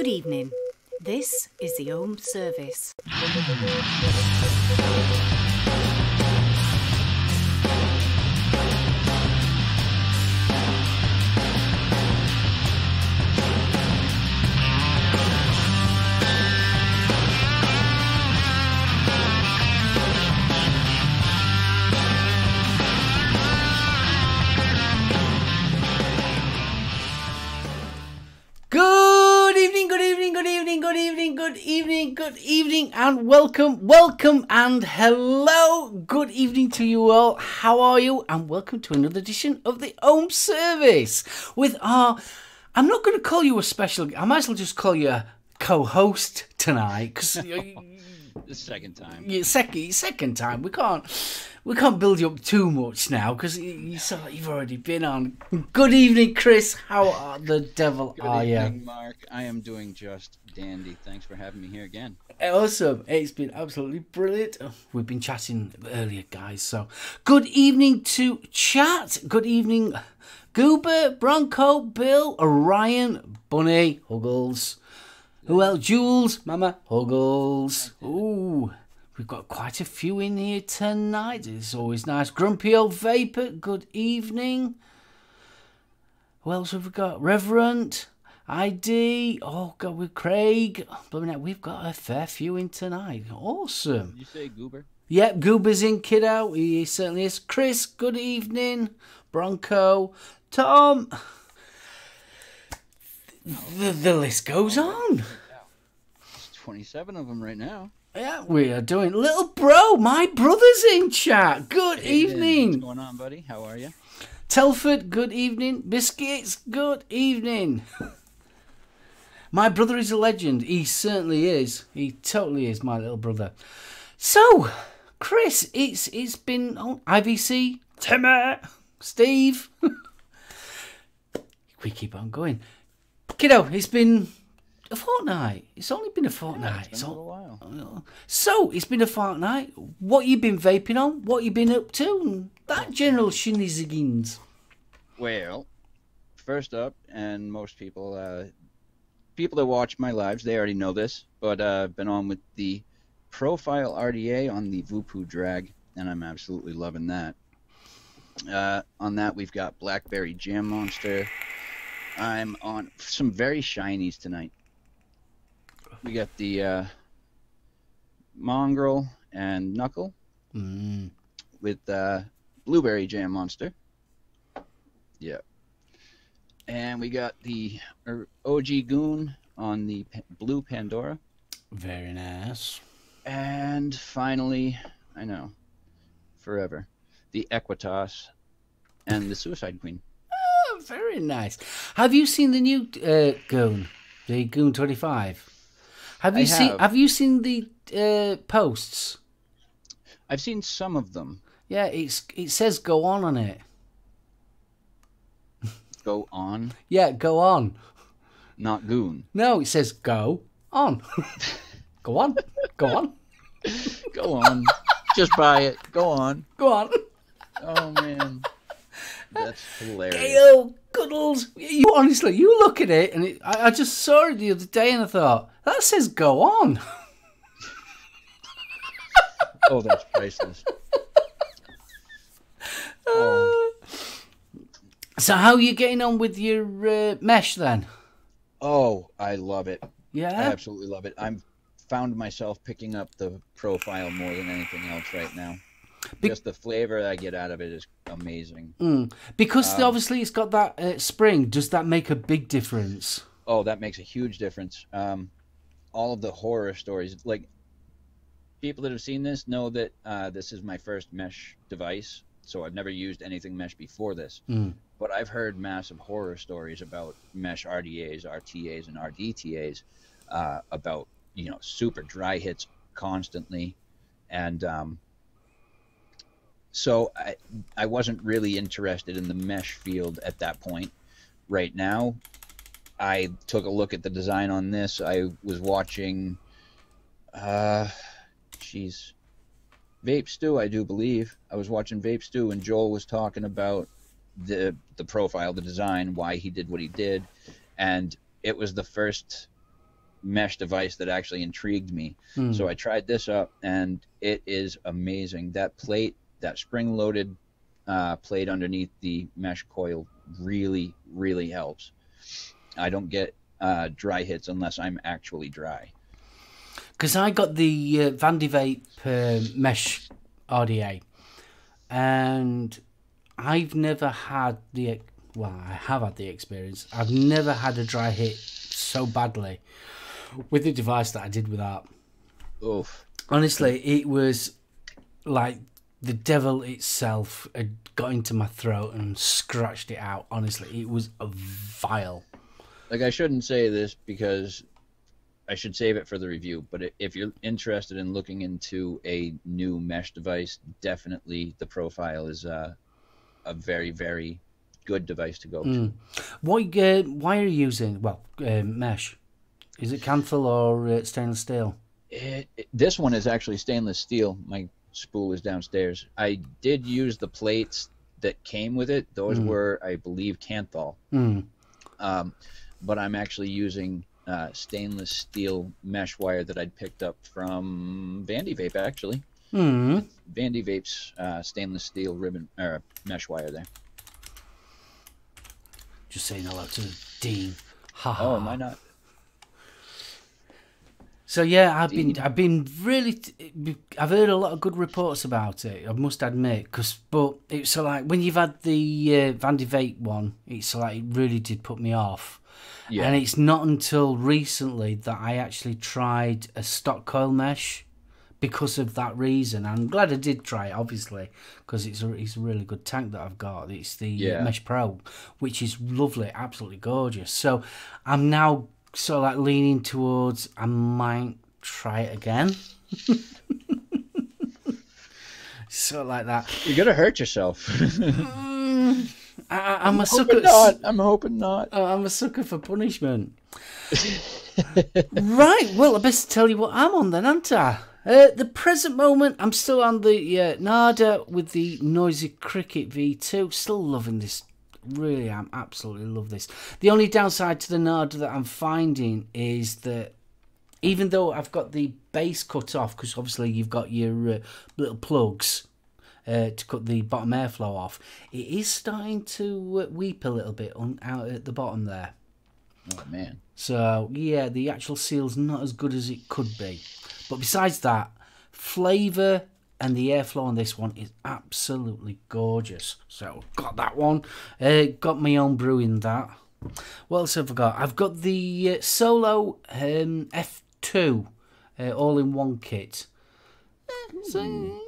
Good evening. This is the Home Service. Good evening, and welcome, and hello. Good evening to you all. How are you? And welcome to another edition of the Home Service with our... I'm not going to call you a special... I might as well just call you a co-host tonight, because... The second time. Yeah, second time. We can't build you up too much now, because you've already been on. Good evening, Kris. How the devil are you? Good evening, Mark. I am doing just dandy. Thanks for having me here again. Awesome. It's been absolutely brilliant. We've been chatting earlier, guys. So, good evening to chat. Good evening, Goober, Bronco, Bill, Orion, Bunny, Huggles. Who else? Jules, Mama, Huggles. Ooh, we've got quite a few in here tonight. It's always nice. Grumpy old Vapor, good evening. Who else have we got? Reverend, ID. Oh, God, with Craig. We've got a fair few in tonight. Awesome. Did you say Goober? Yep, Goober's in, kiddo. He certainly is. Kris, good evening. Bronco, Tom. The list goes on. There's 27 of them right now. Yeah, we are doing. Little bro, my brother's in chat. Good evening. What's going on, buddy? How are you? Telford, good evening. Biscuits, good evening. My brother is a legend. He certainly is. He totally is, my little brother. So, Kris, it's been on IVC, Timmy, Steve. We keep on going. Kiddo, it's been a fortnight. It's only been a fortnight. Yeah, it's been a little while. So, it's been a fortnight. What you been vaping on? What you been up to? And that general shinny-ziggins. Well, first up, and most people, people that watch my lives, they already know this, but I've been on with the Profile RDA on the Vupu drag, and I'm absolutely loving that. On that, we've got Blackberry Jam Monster. I'm on some very shinies tonight. We got the Mongrel and Knuckle with Blueberry Jam Monster. Yeah. And we got the OG Goon on the Blue Pandora. Very nice. And finally, I know, forever, the Equitas and the Suicide Queen. Very nice. Have you seen the new Goon, the Goon 25? Have you seen the posts? I've seen some of them. Yeah, it says "go on" it. Go on? Yeah, go on. Not Goon. No, it says "go on." Go on. Go on. Go on. Just buy it. Go on. Go on. Oh man. That's hilarious. Hey, Cuddles. You honestly, you look at it, and I just saw it the other day, and I thought, that says "go on." Oh, that's priceless. Oh. So, how are you getting on with your mesh then? Oh, I love it. Yeah, I absolutely love it. I've found myself picking up the Profile more than anything else right now. Just the flavor that I get out of it is amazing. Because obviously it's got that spring. Does that make a big difference? Oh, that makes a huge difference. All of the horror stories, like people that have seen this know that this is my first mesh device, so I've never used anything mesh before this. But I've heard massive horror stories about mesh RDAs, RTAs, and RDTAs, about super dry hits constantly, and so I wasn't really interested in the mesh field at that point. Right now, I took a look at the design on this. I was watching, Vape Stew, I do believe. I was watching Vape Stew, and Joel was talking about the profile, the design, why he did what he did, and it was the first mesh device that actually intrigued me. So I tried this up, and it is amazing. That plate, that spring-loaded plate underneath the mesh coil really, really helps. I don't get dry hits unless I'm actually dry. Because I got the Vape mesh RDA, and I've never had the... Well, I have had the experience. I've never had a dry hit so badly with the device that I did with that. Oof. Honestly, it was like the devil itself had got into my throat and scratched it out. Honestly, it was vile. Like, I shouldn't say this because I should save it for the review, but if you're interested in looking into a new mesh device, definitely the Profile is a very, very good device to go to. Why are you using, mesh? Is it Canthil or stainless steel? This one is actually stainless steel. My spool is downstairs. I did use the plates that came with it. Those were, I believe, Canthil. But I'm actually using stainless steel mesh wire that I'd picked up from Vandy Vape, actually. Vandy Vape's stainless steel ribbon or mesh wire there. Just saying hello to Dean. Oh, am I not? So yeah, I've been really. I've heard a lot of good reports about it. I must admit, but it's so like when you've had the Vandy Vape one, it's like it really did put me off. Yeah. And it's not until recently that I actually tried a stock coil mesh because of that reason. I'm glad I did try it, obviously, because it's a really good tank that I've got. It's the Mesh Pro, which is lovely, absolutely gorgeous. So I'm now sort of like leaning towards I might try it again. Sort of like that. You're gonna hurt yourself. I'm a sucker. I'm hoping not. I'm a sucker for punishment. Right, well, I best tell you what I'm on then, aren't I? At the present moment, I'm still on the Nada with the Noisy Cricket V2. Still loving this. Really, I'm absolutely love this. The only downside to the Nada that I'm finding is that even though I've got the base cut off, because obviously you've got your little plugs to cut the bottom airflow off, it is starting to weep a little bit out at the bottom there. Oh, man. So, yeah, the actual seal's not as good as it could be. But besides that, flavour and the airflow on this one is absolutely gorgeous. So, got that one. Got my own brew in that. What else have I got? I've got the SoulOhm F2 all-in-one kit. So,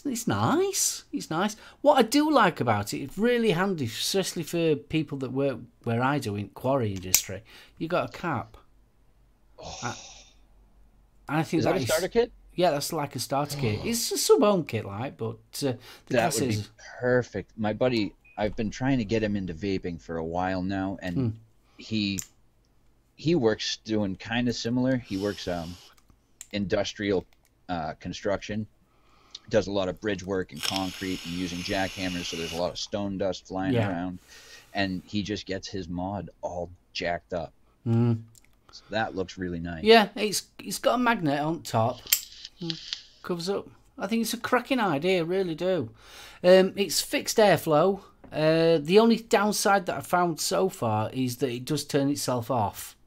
it's nice. It's nice. What I do like about it, it's really handy, especially for people that work where I do in quarry industry. You got a cap. And I think is that a starter kit? Yeah, that's like a starter kit. It's a sub-ohm kit, but that would be perfect. My buddy, I've been trying to get him into vaping for a while now, and he works doing kind of similar. He works industrial construction. Does a lot of bridge work and concrete and using jackhammers, so there's a lot of stone dust flying around, and he just gets his mod all jacked up. So that looks really nice. Yeah, it's got a magnet on top. Covers up. I think it's a cracking idea, really do. It's fixed airflow. The only downside that I've found so far is that it does turn itself off.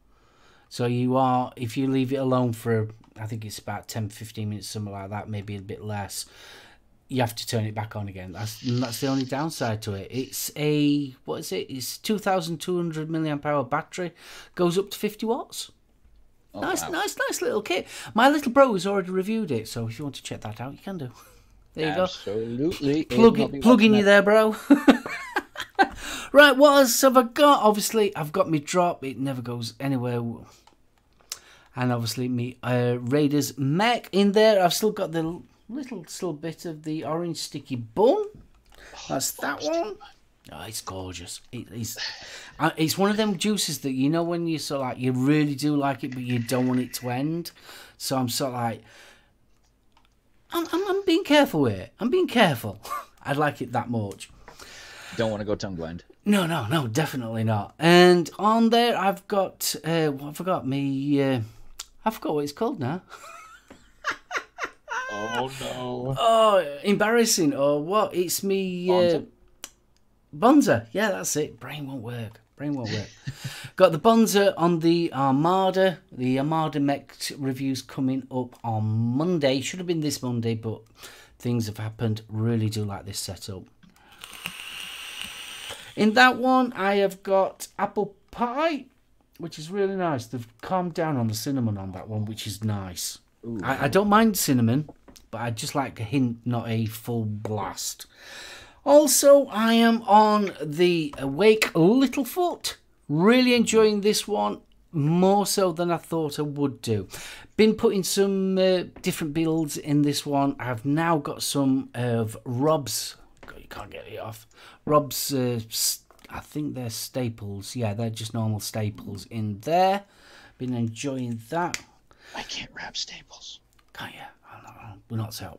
So if you leave it alone for, I think it's about 10-15 minutes, something like that, maybe a bit less, you have to turn it back on again. That's the only downside to it. It's it's 2,200 milliamp hour battery, goes up to 50 watts. Oh, nice little kit. My little bro has already reviewed it, so if you want to check that out, you can do. There you Absolutely. go. Plugging you there, bro. Right, what else have I got? Obviously, I've got my drop. It never goes anywhere. And obviously, me Raiders mech in there. I've still got the little bit of the orange sticky bun. That's that one. Oh, it's gorgeous. It's one of them juices that you know when you sort of like you really do like it, but you don't want it to end. So I'm sort of like, I'm being careful with it. I'm being careful. I like it that much. Don't want to go tongue blind. No, definitely not. And on there, I've got what have I got? Me I forgot what it's called now. Oh no. Oh, embarrassing. Or what? It's me. Bonza. Yeah, that's it. Brain won't work. Got the Bonza on the Armada. The Armada Mech review's coming up on Monday. Should have been this Monday, but things have happened. Really do like this setup. In that one, I have got apple pie, which is really nice. They've calmed down on the cinnamon on that one, which is nice. I don't mind cinnamon, but I just like a hint, not a full blast. Also, I am on the Awake Littlefoot. Really enjoying this one, more so than I thought I would do. Been putting some different builds in this one. I've now got some of Rob's. You can't get it off. Rob's, I think they're staples. Yeah, they're just normal staples in there. Been enjoying that. I can't wrap staples. Can't you? We're not so.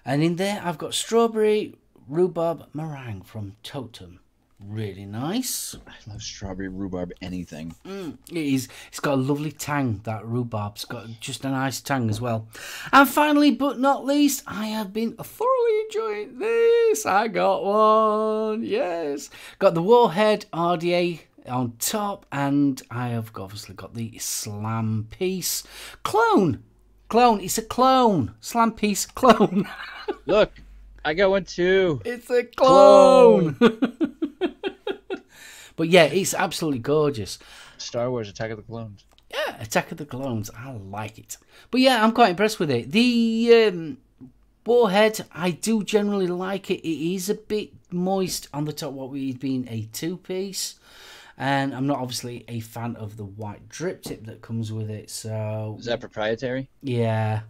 And in there, I've got strawberry rhubarb meringue from Totem. Really nice. I love strawberry rhubarb anything. It is. It's got a lovely tang, that rhubarb's got just a nice tang as well. And finally, but not least, I have been thoroughly enjoying this. I got one. Yes. Got the Warhead RDA on top, and I have obviously got the Slam Piece clone. It's a clone. Slam Piece clone. Look, I got one too. It's a clone. But yeah, it's absolutely gorgeous. Star Wars Attack of the Clones. Yeah, Attack of the Clones. I like it. But yeah, I'm quite impressed with it. The Warhead, I do generally like it. It is a bit moist on the top, what we've been a two-piece. And I'm not obviously a fan of the white drip tip that comes with it. So is that proprietary? Yeah.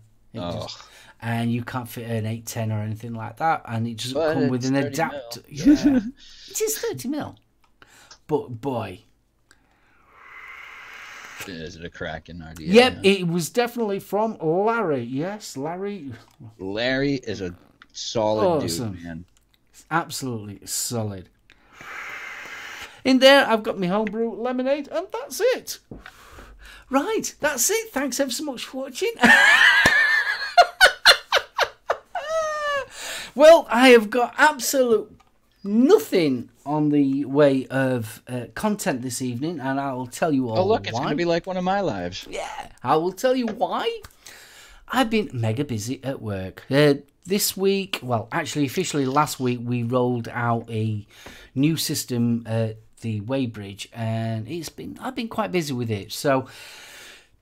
And you can't fit an 810 or anything like that. And it doesn't come with an adapter. Yeah. It is 30mm. But boy, is it a crack in RDA? Yep, it was definitely from Larry. Yes, Larry. Larry is a solid awesome dude, man. It's absolutely solid. In there, I've got my homebrew lemonade, and that's it. Right, that's it. Thanks ever so much for watching. Well, I have got absolute nothing on the way of content this evening, and I'll tell you all. Oh, look, why. it's going to be like one of my lives. Yeah, I will tell you why. I've been mega busy at work. This week, well, actually, officially last week, we rolled out a new system at the Weybridge, and I've been quite busy with it. So,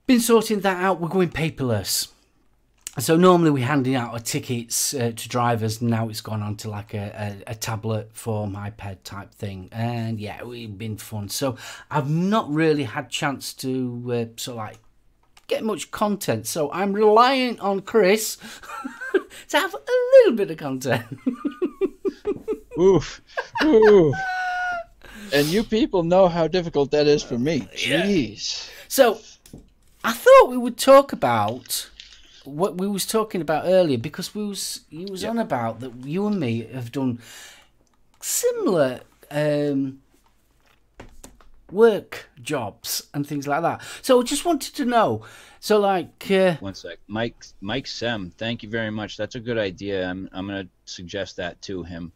been sorting that out. We're going paperless. So normally we're handing out our tickets to drivers. Now it's gone on to like a tablet form, iPad type thing. And yeah, it's been fun. So I've not really had chance to sort of like get much content. So I'm relying on Kris to have a little bit of content. Oof. Oof. And you people know how difficult that is for me. Jeez. Yeah. So I thought we would talk about what we was talking about earlier, because you was on about that you and me have done similar work jobs and things like that. So I just wanted to know. So like, one sec, Mike Sem, thank you very much. That's a good idea. I'm gonna suggest that to him,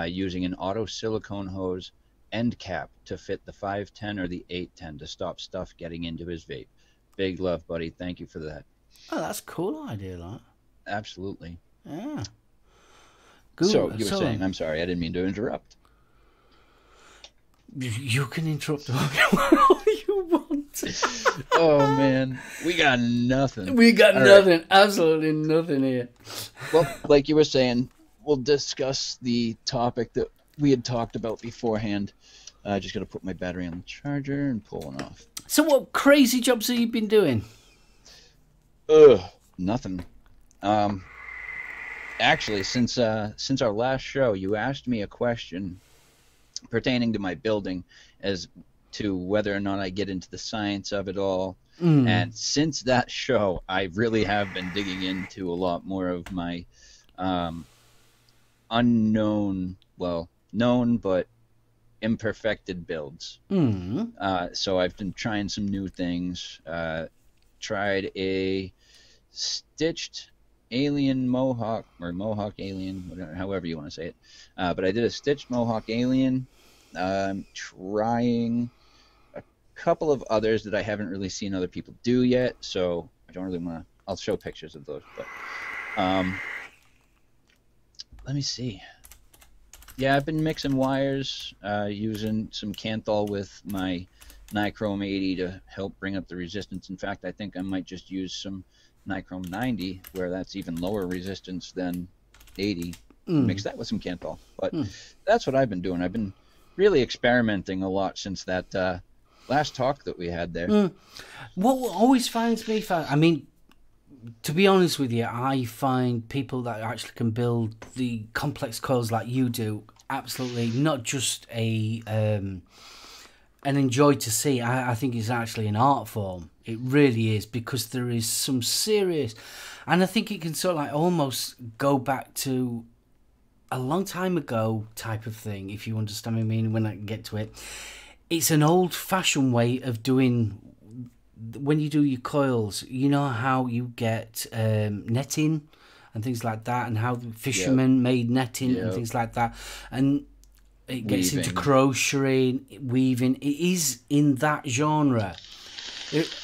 using an auto silicone hose end cap to fit the 510 or the 810 to stop stuff getting into his vape. Big love, buddy. Thank you for that. Oh, that's a cool idea, that. Absolutely. Yeah. Good. So, you were saying, I'm sorry, I didn't mean to interrupt. You can interrupt all you want. Oh, man. We got nothing. We got nothing. Right. Absolutely nothing here. Well, like you were saying, we'll discuss the topic that we had talked about beforehand. Just got to put my battery on the charger and pull one off. So what crazy jobs have you been doing? Nothing. Actually, since our last show, you asked me a question pertaining to my building as to whether or not I get into the science of it all. And since that show, I really have been digging into a lot more of my unknown, well, known but imperfected builds. So I've been trying some new things, tried a stitched alien mohawk, or mohawk alien, whatever, however you want to say it. But I did a stitched mohawk alien. I'm trying a couple of others that I haven't really seen other people do yet, so I don't really want to. I'll show pictures of those, but let me see. Yeah, I've been mixing wires, using some Kanthal with my Nichrome 80 to help bring up the resistance. In fact, I think I might just use some Nichrome 90, where that's even lower resistance than 80. Mix that with some Kanthal. But that's what I've been doing. I've been really experimenting a lot since that last talk that we had there. What always finds me, I mean, to be honest with you, I find people that actually can build the complex coils like you do absolutely not just an enjoy to see. I think it's actually an art form. It really is, because there is some serious, and I think it can sort of like almost go back to a long time ago type of thing, if you understand what I mean when I get to it. It's an old-fashioned way of doing. When you do your coils, you know how you get netting and things like that, and how the fishermen made netting and things like that, and it gets into crocheting, weaving. It is in that genre.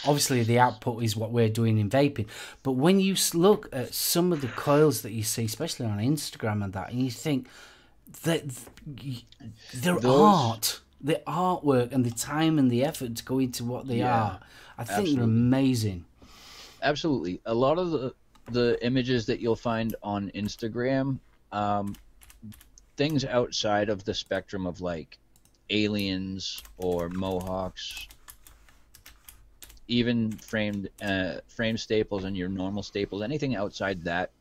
Obviously, the output is what we're doing in vaping, but when you look at some of the coils that you see, especially on Instagram and that, and you think that their art, the artwork, and the time and the effort to go into what they are. I think they're amazing. Absolutely. A lot of the images that you'll find on Instagram, things outside of the spectrum of like aliens or mohawks, even frame staples and your normal staples, anything outside that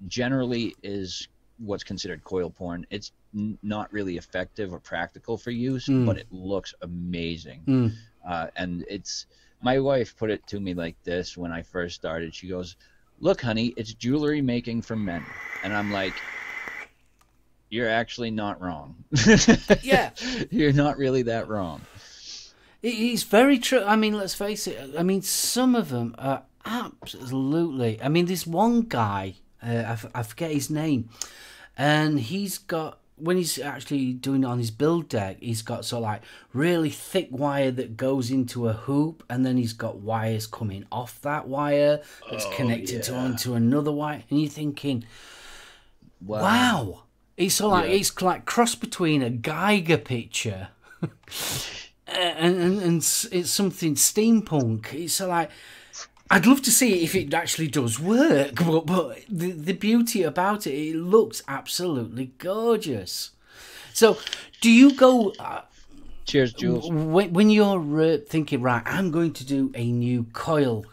generally is what's considered coil porn. It's not really effective or practical for use, but it looks amazing. And it's, my wife put it to me like this when I first started. She goes, "Look, honey, it's jewelry making for men." And I'm like, you're actually not wrong. Yeah. You're not really that wrong. It's very true. I mean, let's face it. I mean, some of them are absolutely. I mean, there's one guy, I forget his name, and he's got, when he's actually doing it on his build deck, he's got sort of like really thick wire that goes into a hoop, and then he's got wires coming off that wire that's connected onto another wire, and you're thinking, wow. It's sort of like, it's like cross between a Geiger picture and it's something steampunk. It's sort of like, I'd love to see if it actually does work, but the beauty about it, it looks absolutely gorgeous. So, do you go... Cheers, Jules. When you're thinking, right, I'm going to do a new coil,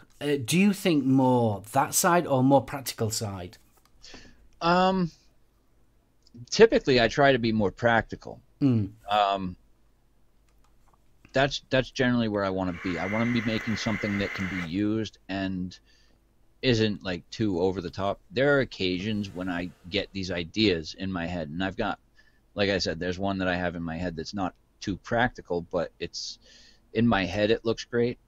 do you think more that side or more practical side? Typically, I try to be more practical. That's generally where I want to be. I want to be making something that can be used and isn't like too over the top. There are occasions when I get these ideas in my head, and I've got, like I said, there's one that I have in my head that's not too practical, but it's in my head. It looks great,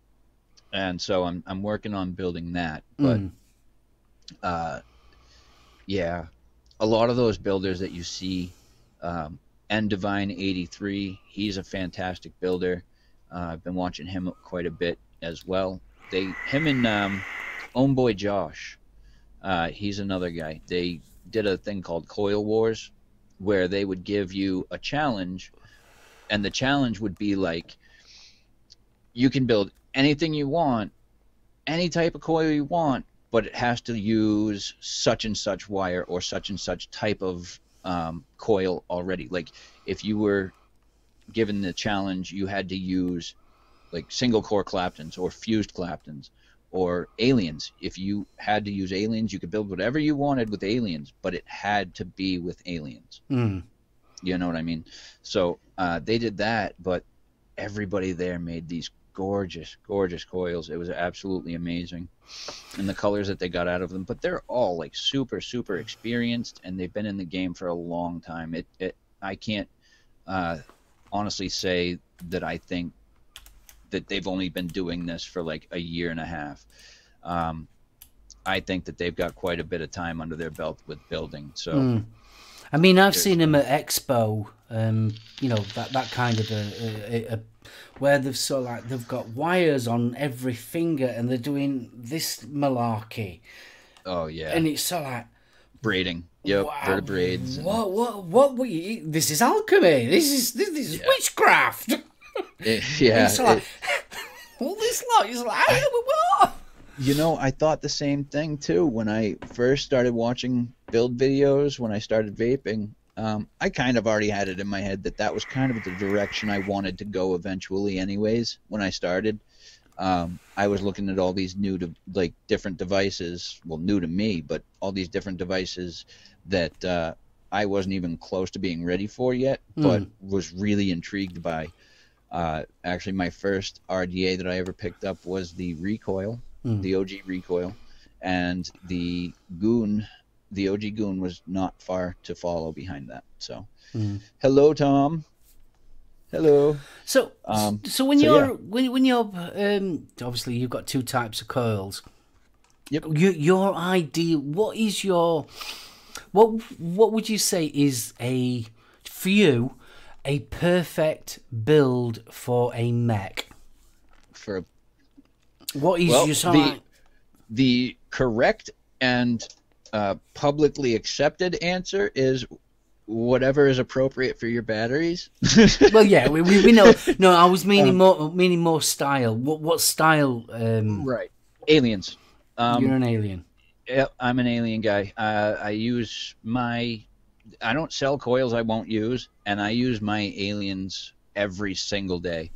and so I'm working on building that. But yeah, a lot of those builders that you see, Divine 83, he's a fantastic builder. I've been watching him quite a bit as well. Him and Homeboy Josh, he's another guy. They did a thing called Coil Wars, where they would give you a challenge, and the challenge would be like, you can build anything you want, any type of coil you want, but it has to use such and such wire or such and such type of coil already. Like, if you were given the challenge, you had to use like single core Claptons or fused Claptons or aliens. If you had to use aliens, you could build whatever you wanted with aliens, but it had to be with aliens. You know what I mean? So they did that, but everybody there made these gorgeous coils. It was absolutely amazing, and the colors that they got out of them. But they're all like super experienced, and they've been in the game for a long time. I can't honestly say that I think that they've only been doing this for like a year and a half. I think that they've got quite a bit of time under their belt with building. So, I mean, I've seen them at Expo. You know, that kind of a where they've they've got wires on every finger and they're doing this malarkey. Oh yeah, and it's so like braiding. Yep, wow, vertebrades. What? This is alchemy. This is witchcraft. Yeah. It's like all this lot is like what? You know, I thought the same thing too when I first started watching build videos. When I started vaping, I kind of already had it in my head that was kind of the direction I wanted to go eventually. Anyways, when I started, I was looking at all these different devices. Well, new to me, but all these different devices that I wasn't even close to being ready for yet, but was really intrigued by. Actually, my first RDA that I ever picked up was the Recoil, the OG Recoil, and the Goon. The OG Goon was not far to follow behind that. So, hello, Tom. Hello. So when you're obviously you've got two types of coils. Yep. Your ideal. What is your what would you say is for you a perfect build for a mech? What is the correct and publicly accepted answer is whatever is appropriate for your batteries. Well, yeah, we know. No, I was meaning more style. What style? Right, aliens. You're an alien. Yeah, I'm an alien guy. I don't sell coils I won't use, and I use my aliens every single day.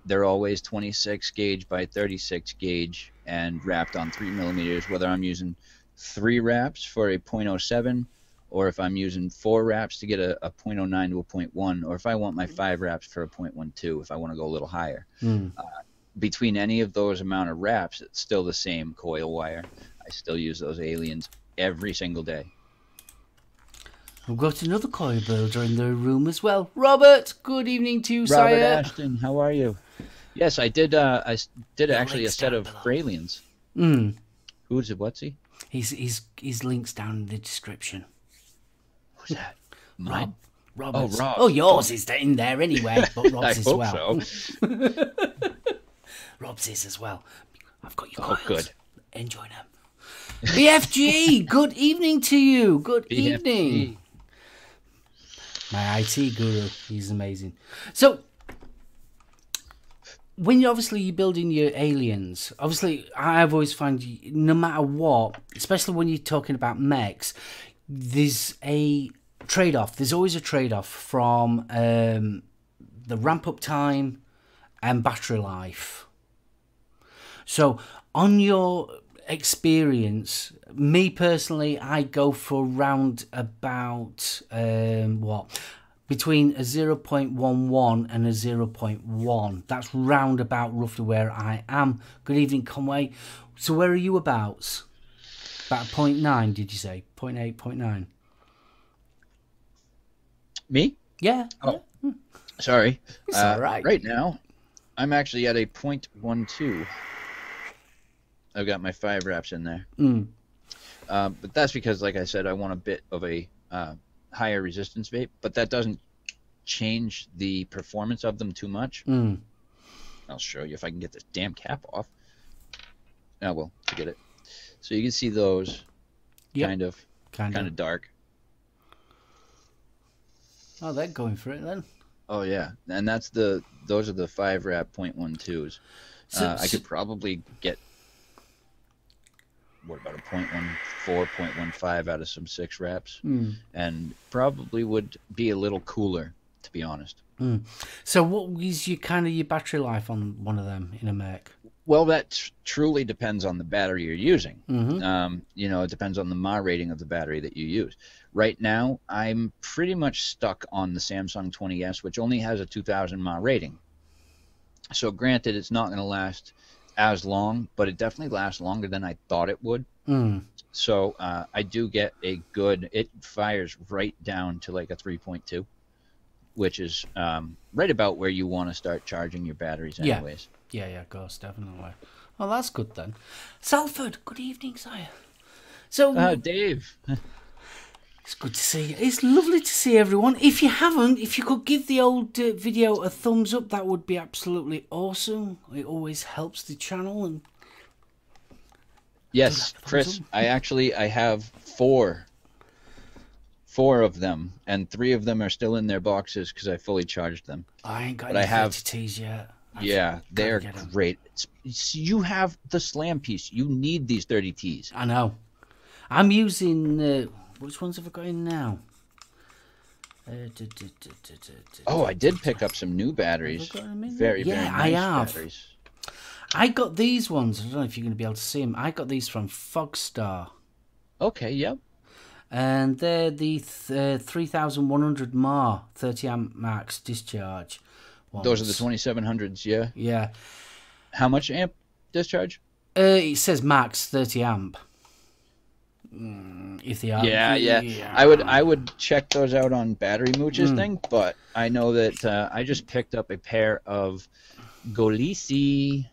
They're always 26 gauge by 36 gauge and wrapped on 3 millimeters, whether I'm using 3 wraps for a 0.07 or if I'm using 4 wraps to get a 0.09 to a 0.1, or if I want my 5 wraps for a 0.12 if I want to go a little higher. Between any of those amount of wraps, it's still the same coil wire. I still use those aliens every single day. We've got another coil builder in the room as well. Robert, good evening to you, Robert sire. Ashton, how are you? Yes, I did actually a set of aliens. Who's it? What's he? His links down in the description. Who's that? Rob. Oh, Rob. Oh, yours is in there anyway, but Rob's I as hope well. So. Rob's is as well. I've got your coils. Oh, good. Enjoy them. BFG, good evening to you. Good evening. My IT guru, he's amazing. So, when you're building your aliens, obviously I've always found no matter what, especially when you're talking about mechs, there's a trade-off. There's always a trade-off from the ramp-up time and battery life. So, on your experience, me personally, I go for round about between a 0.11 and a 0.1. That's round about roughly where I am. Good evening, Conway. So where are you about? About 0.9, did you say? 0.8, 0.9? Me? Yeah. Oh, yeah. Sorry. It's all right. Right now, I'm actually at a 0.12. I've got my 5 wraps in there. But that's because, like I said, I want a bit of a higher resistance vape, but that doesn't change the performance of them too much. I'll show you if I can get this damn cap off. Oh, well, forget it. So you can see those kind of dark. Oh, they're going for it then. Oh yeah, and those are the 5 wrap 0.12s. I could probably get about a 0.14, 0.15 out of some 6 wraps, and probably would be a little cooler, to be honest. So what is your battery life on one of them in a mech? Well, that truly depends on the battery you're using. It depends on the mAh rating of the battery that you use. Right now, I'm pretty much stuck on the Samsung 20S, which only has a 2000 mAh rating. So granted, it's not going to last as long, but it definitely lasts longer than I thought it would. So I do get it fires right down to like a 3.2. which is right about where you want to start charging your batteries anyways. Yeah, of course, definitely. Well, that's good then. Salford, good evening, sire. So, Dave. It's good to see you. It's lovely to see everyone. If you haven't, if you could give the old video a thumbs up, that would be absolutely awesome. It always helps the channel. And yes, Chris, I have four of them, and 3 of them are still in their boxes because I fully charged them. I ain't got any 30Ts yet. Yeah, they're great. You have the slam piece. You need these 30Ts. I know. I'm using... which ones have I got in now? Oh, I did pick up some new batteries. Very nice I have. Batteries. I got these ones. I don't know if you're going to be able to see them. I got these from Fogstar. Okay, yep. And they're the 3100 mAh 30 amp max discharge ones. Those are the 2700s, yeah? Yeah. How much amp discharge? It says max 30 amp. If they are, yeah. I would check those out on Battery Mooch's thing, but I know that I just picked up a pair of Golisi.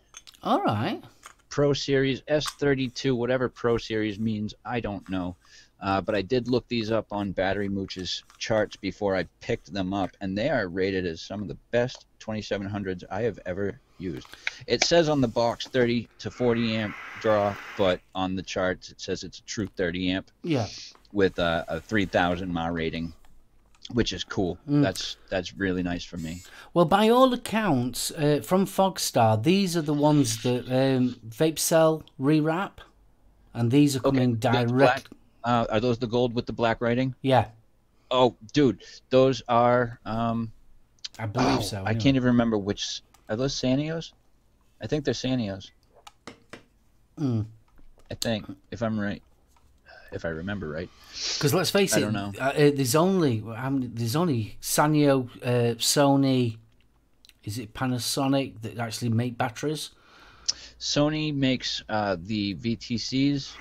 All right. Pro Series S32, whatever Pro Series means, I don't know. But I did look these up on Battery Mooch's charts before I picked them up, and they are rated as some of the best 2700s I have ever used. It says on the box 30 to 40 amp draw, but on the charts it says it's a true 30 amp. Yeah. With a 3000 mAh rating, which is cool. That's really nice for me. Well, by all accounts, from Fogstar, these are the ones that Vape Cell rewrap, and these are coming direct. Are those the gold with the black writing? Yeah. Oh, dude, those are. I believe so. Anyway. I can't even remember which. Are those Sanios? I think they're Sanios. I think, if I'm right, if I remember right. Because let's face it, I don't know. There's only Sanyo, Sony. Is it Panasonic that actually make batteries? Sony makes the VTCs.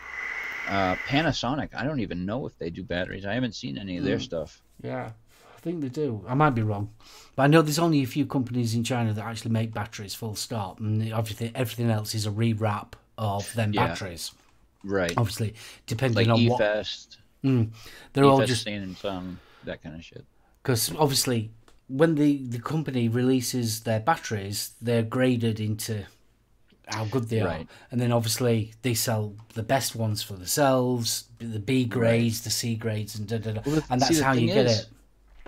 Panasonic, I don't even know if they do batteries. I haven't seen any of their stuff. Yeah, I think they do. I might be wrong, but I know there's only a few companies in China that actually make batteries full stop, and everything else is a rewrap of them batteries. Right. Obviously, depending like on E-Fest, what. They're all just and some that kind of shit. Because obviously, when the company releases their batteries, they're graded into how good they are, and then obviously they sell the best ones for themselves, the B grades, the C grades, and Well, and that's how you get it.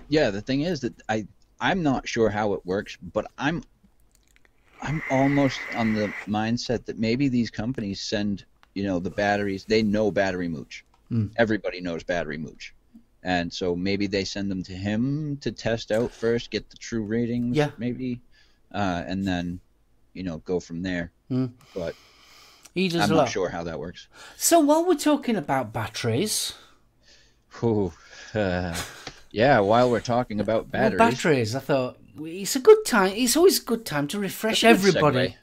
Yeah, the thing is that I'm not sure how it works, but I'm almost on the mindset that maybe these companies send the batteries. They know Battery Mooch. Everybody knows Battery Mooch, and so maybe they send them to him to test out first, get the true ratings, maybe, and then go from there. But I'm not sure how that works. So while we're talking about batteries, while we're talking about batteries, I thought it's a good time. It's always a good time to refresh everybody.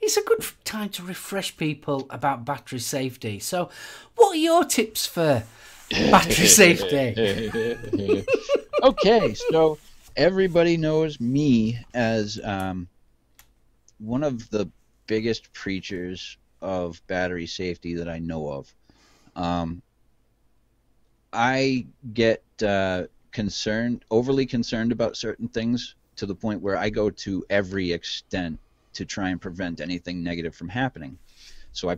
It's a good time to refresh people about battery safety. So, what are your tips for battery safety? Okay, so everybody knows me as one of the biggest preachers of battery safety that I know of. I get overly concerned about certain things to the point where I go to every extent to try and prevent anything negative from happening. So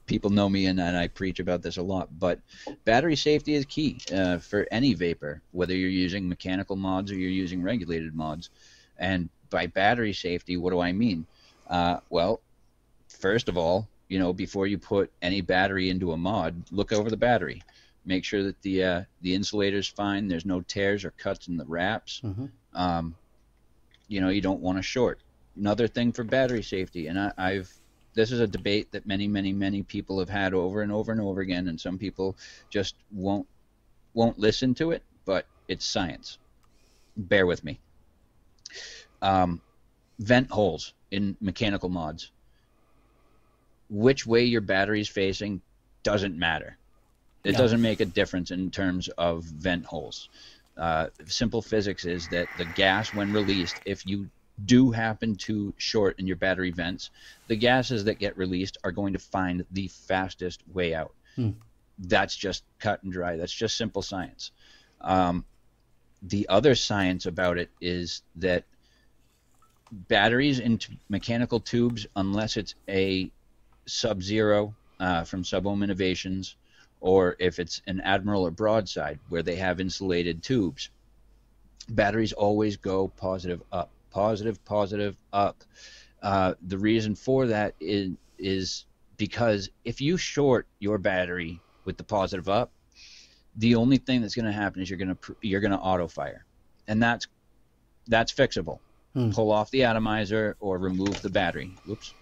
people know me, and I preach about this a lot. But battery safety is key for any vapor, whether you're using mechanical mods or you're using regulated mods. And by battery safety, what do I mean? Well, first of all, before you put any battery into a mod, look over the battery. Make sure that the insulator's fine. There's no tears or cuts in the wraps. You don't want to short. Another thing for battery safety, and this is a debate that many people have had over and over and over again, and some people just won't listen to it, but it's science. Bear with me. Vent holes in mechanical mods. Which way your battery's facing doesn't matter. It doesn't make a difference in terms of vent holes. Simple physics is that the gas, when released, if you do happen to short in your battery vents, the gases that get released are going to find the fastest way out. That's just cut and dry. That's just simple science. The other science about it is that batteries into mechanical tubes, unless it's a Sub-Zero from SoulOhm Innovations, or if it's an Admiral or Broadside where they have insulated tubes, batteries always go positive up. Positive up. The reason for that is because if you short your battery with the positive up, the only thing that's going to happen is you're going to auto fire, and that's fixable. Pull off the atomizer or remove the battery. Oops.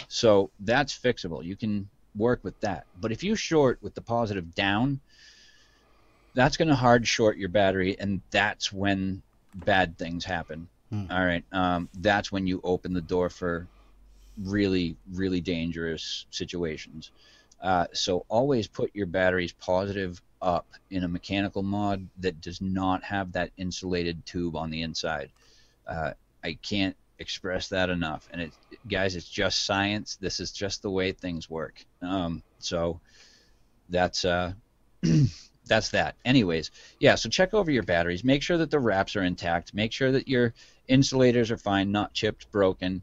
So that's fixable. You can work with that. But if you short with the positive down, that's going to hard short your battery, and that's when bad things happen. All right. That's when you open the door for really, really dangerous situations. So always put your batteries positive up in a mechanical mod that does not have that insulated tube on the inside. I can't express that enough. And guys, it's just science. This is just the way things work. So that's that's that. Anyways, yeah, so check over your batteries. Make sure that the wraps are intact. Make sure that your insulators are fine, not chipped, broken.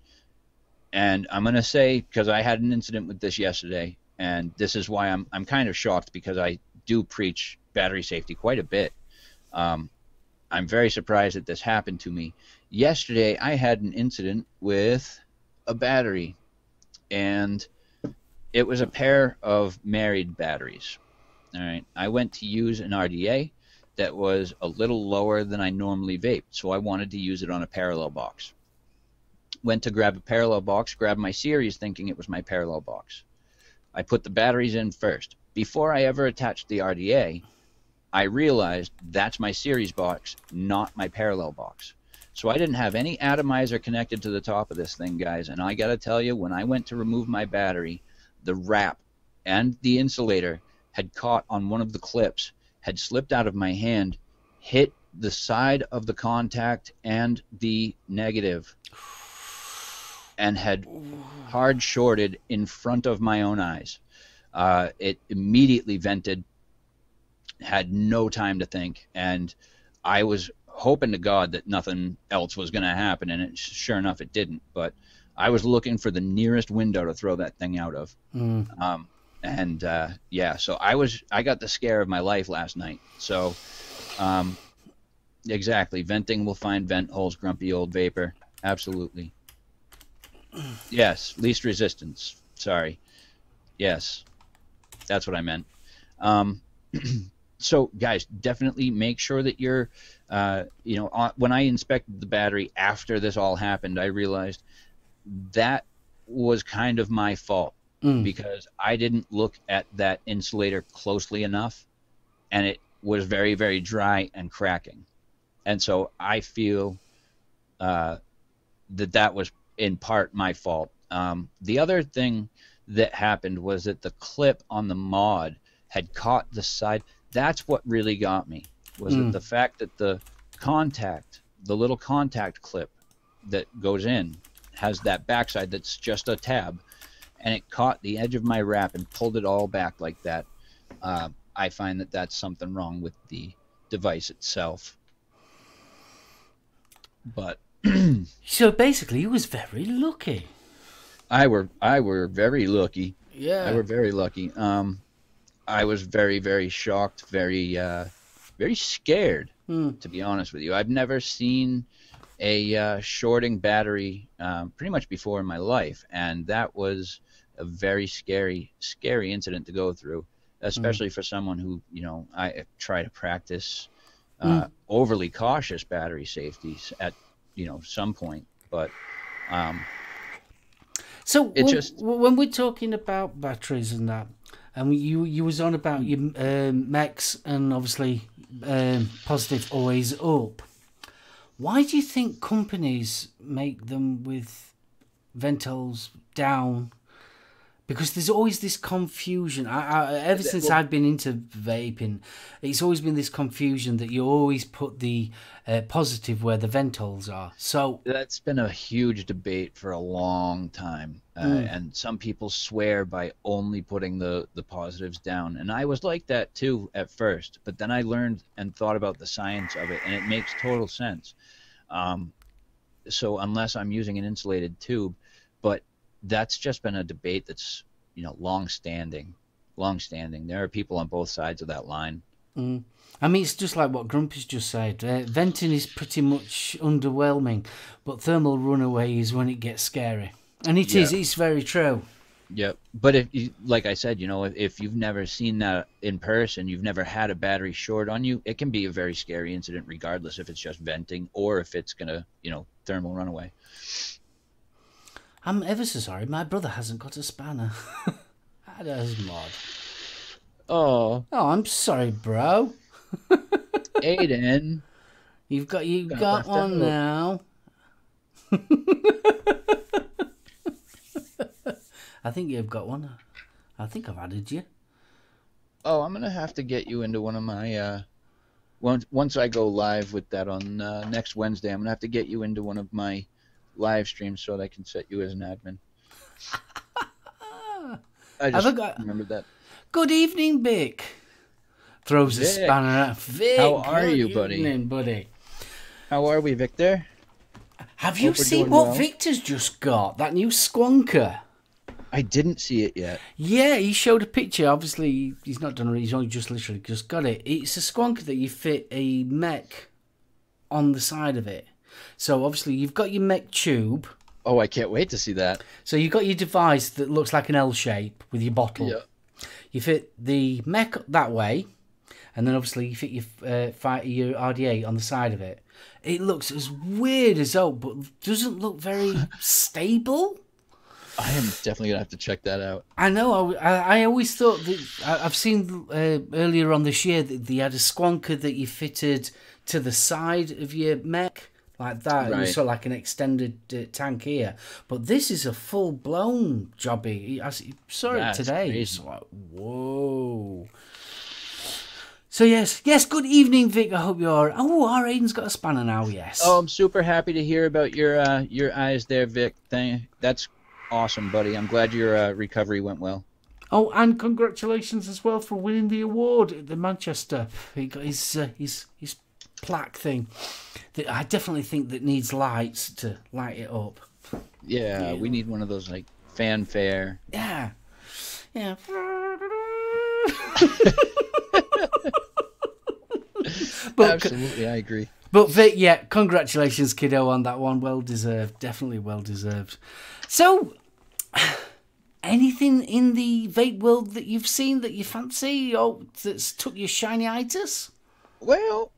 And I'm going to say, because I had an incident with this yesterday, and this is why I'm kind of shocked, because I do preach battery safety quite a bit. I'm very surprised that this happened to me. Yesterday, I had an incident with a battery, and it was a pair of married batteries. All right, I went to use an RDA that was a little lower than I normally vape, so I wanted to use it on a parallel box. Went to grab a parallel box, grabbed my series thinking it was my parallel box. I put the batteries in first. Before I ever attached the RDA, I realized that's my series box, not my parallel box. So I didn't have any atomizer connected to the top of this thing, guys, and I gotta tell you, when I went to remove my battery, the wrap and the insulator had caught on one of the clips, had slipped out of my hand, hit the side of the contact and the negative, and had hard shorted in front of my own eyes. It immediately vented, had no time to think, and I was hoping to God that nothing else was going to happen, and sure enough it didn't. But I was looking for the nearest window to throw that thing out of. Yeah, so I got the scare of my life last night. So exactly, venting will find vent holes, grumpy old vapor. Absolutely. Yes, least resistance. Sorry. Yes, that's what I meant. So guys, definitely make sure that you're when I inspected the battery after this all happened, I realized that was kind of my fault, because I didn't look at that insulator closely enough, and it was very, very dry and cracking. And so I feel that was in part my fault. The other thing that happened was that the clip on the mod had caught the side. That's what really got me, was that the fact that the little contact clip that goes in has that backside that's just a tab, and it caught the edge of my wrap and pulled it all back like that. I find that that's something wrong with the device itself. But so basically, you was very lucky. I were very lucky. Yeah, I were very lucky. I was very, very shocked, very scared, to be honest with you. I've never seen a shorting battery pretty much before in my life, and that was a very scary incident to go through, especially for someone who, I try to practice overly cautious battery safety at, some point. But so when we're talking about batteries and that, and you was on about your mechs and obviously positive always up. Why do you think companies make them with vent holes down? Because there's always this confusion. Ever since I've been into vaping, it's always been this confusion that you always put the positive where the vent holes are. So that's been a huge debate for a long time. And some people swear by only putting the positives down. And I was like that too at first. But then I learned and thought about the science of it, and it makes total sense. So unless I'm using an insulated tube, but that's just been a debate that's, long-standing. There are people on both sides of that line. I mean, it's just like what Grumpy's just said. Venting is pretty much underwhelming, but thermal runaway is when it gets scary. And it is. It's very true. Yep. But if you, like I said, if you've never seen that in person, you've never had a battery short on you, it can be a very scary incident regardless if it's just venting or if it's going to, thermal runaway. I'm ever so sorry. My brother hasn't got a spanner. That is mod. Oh, I'm sorry, bro. Aiden, You've got one now. I think you've got one. I think I've added you. Oh, I'm gonna have to get you into one of my. Once I go live with that on next Wednesday, I'm gonna have to get you into one of my live streams so that I can set you as an admin. I just remembered that. Good evening, Vic. Throws Vic. a spanner at Vic. How are you, buddy? Evening, buddy. How are we, Victor? Have you seen what Victor's just got? That new squonker. I didn't see it yet. Yeah, he showed a picture. Obviously, he's not done it. He's only just literally just got it. It's a squonker that you fit a mech on the side of it. So obviously, you've got your mech tube. Oh, I can't wait to see that. So you've got your device that looks like an L shape with your bottle. Yeah. You fit the mech that way, and then obviously you fit your RDA on the side of it. It looks as weird as but doesn't look very stable. I am definitely gonna have to check that out. I know. I always thought that I've seen earlier on this year that they had a squonker that you fitted to the side of your mech like that. Right. It was sort of like an extended tank here, but this is a full blown jobby. I saw it today. Crazy. It's like whoa. So yes. Good evening, Vic. I hope you're. Oh, our Aiden's got a spanner now. Yes. Oh, I'm super happy to hear about your eyes there, Vic. That's awesome, buddy. I'm glad your recovery went well. Oh, and congratulations as well for winning the award at the Manchester. He got his plaque thing. That I definitely think that needs lights to light it up. Yeah, we need one of those like fanfare. Yeah. But, absolutely, I agree. But Vic, yeah, congratulations, kiddo, on that one. Well deserved. Definitely well deserved. So, anything in the vape world that you've seen that you fancy or that's took your shiny-itis? Well,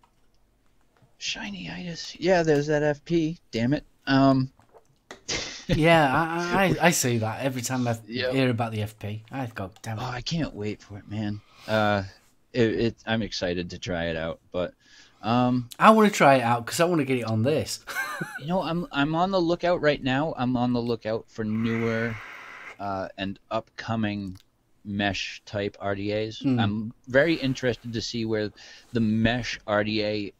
shiny-itis. Yeah, there's that FP. Damn it. Yeah, I see that every time I hear about the FP. I go, damn it. Oh, I can't wait for it, man. I'm excited to try it out, but I want to try it out because I want to get it on this. I'm on the lookout right now. I'm on the lookout for newer and upcoming mesh type RDAs. I'm very interested to see where the mesh RDA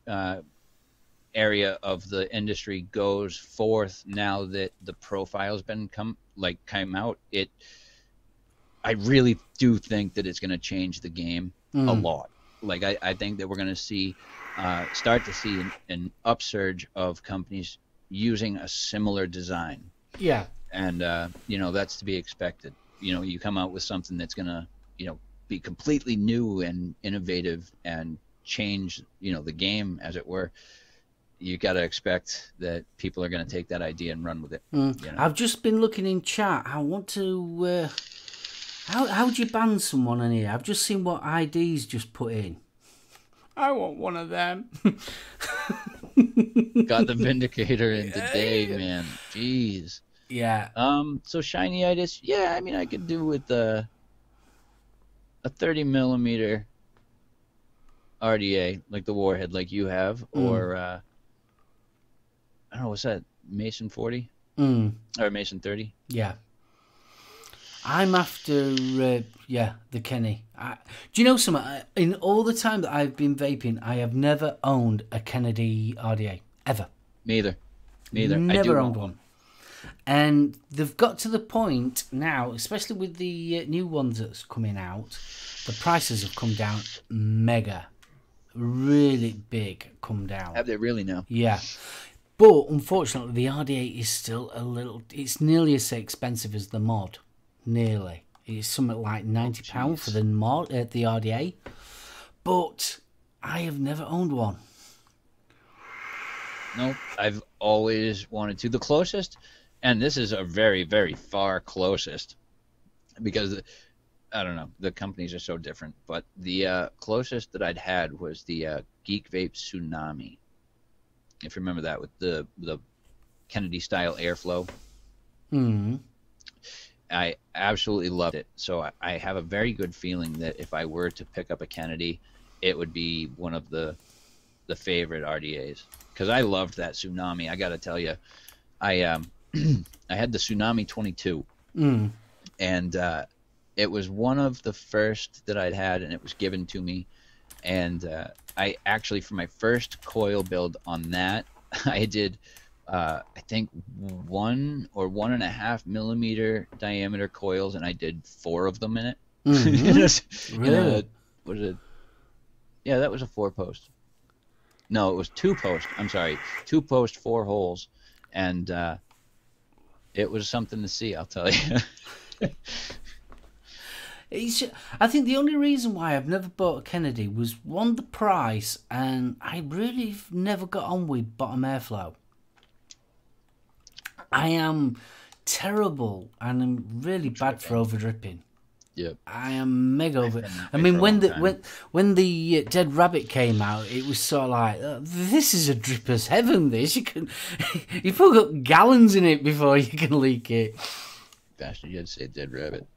area of the industry goes forth now that the profile's been come out. I really do think that it's going to change the game a lot. Like I think that we're going to start to see an upsurge of companies using a similar design. Yeah. And that's to be expected. You come out with something that's going to be completely new and innovative and change the game, as it were. You got to expect that people are going to take that idea and run with it. I've just been looking in chat. I want to. How do you ban someone in here? I've just seen what ID's just put in. I want one of them. Got the Vindicator in today, man. Jeez. Yeah. So shiny-itis, yeah. I mean, I could do with a 30 millimeter RDA, like the Warhead, like you have, or I don't know, what's that? Mason 40 or Mason 30? Yeah. I'm after, yeah, the Kenny. Do you know something? In all the time that I've been vaping, I have never owned a Kennedy RDA, ever. Me either. Never I do owned one. And they've got to the point now, especially with the new ones that's coming out, the prices have come down mega. Really big come down. Have they really now? Yeah. But unfortunately, the RDA is still a little, it's nearly as expensive as the mod. Nearly. It's something like £90 for the mod, the RDA. But I have never owned one. No, I've always wanted to. The closest, and this is a very, very far closest, because I don't know, the companies are so different. But the closest that I'd had was the Geek Vape Tsunami. If you remember that, with the Kennedy style airflow. Hmm. I absolutely loved it. So I have a very good feeling that if I were to pick up a Kennedy, it would be one of the favorite RDAs, because I loved that Tsunami. I got to tell you, I I had the Tsunami 22, and it was one of the first that I'd had, and it was given to me. And I actually, for my first coil build on that, I did I think 1 or 1.5 millimeter diameter coils, and I did 4 of them in it. Really? Was it? Yeah, that was a 4-post. No, it was 2-post. I'm sorry, 2-post, 4 holes, and it was something to see, I'll tell you. I think the only reason why I've never bought a Kennedy was, one, the price, and I really never got on with bottom airflow. I am terrible, and I'm really bad for over dripping. Yep. I am mega over. I mean, when the Dead Rabbit came out, it was sort of like, this is a dripper's heaven. This you put gallons in it before you can leak it. Bastard, you had to say Dead Rabbit.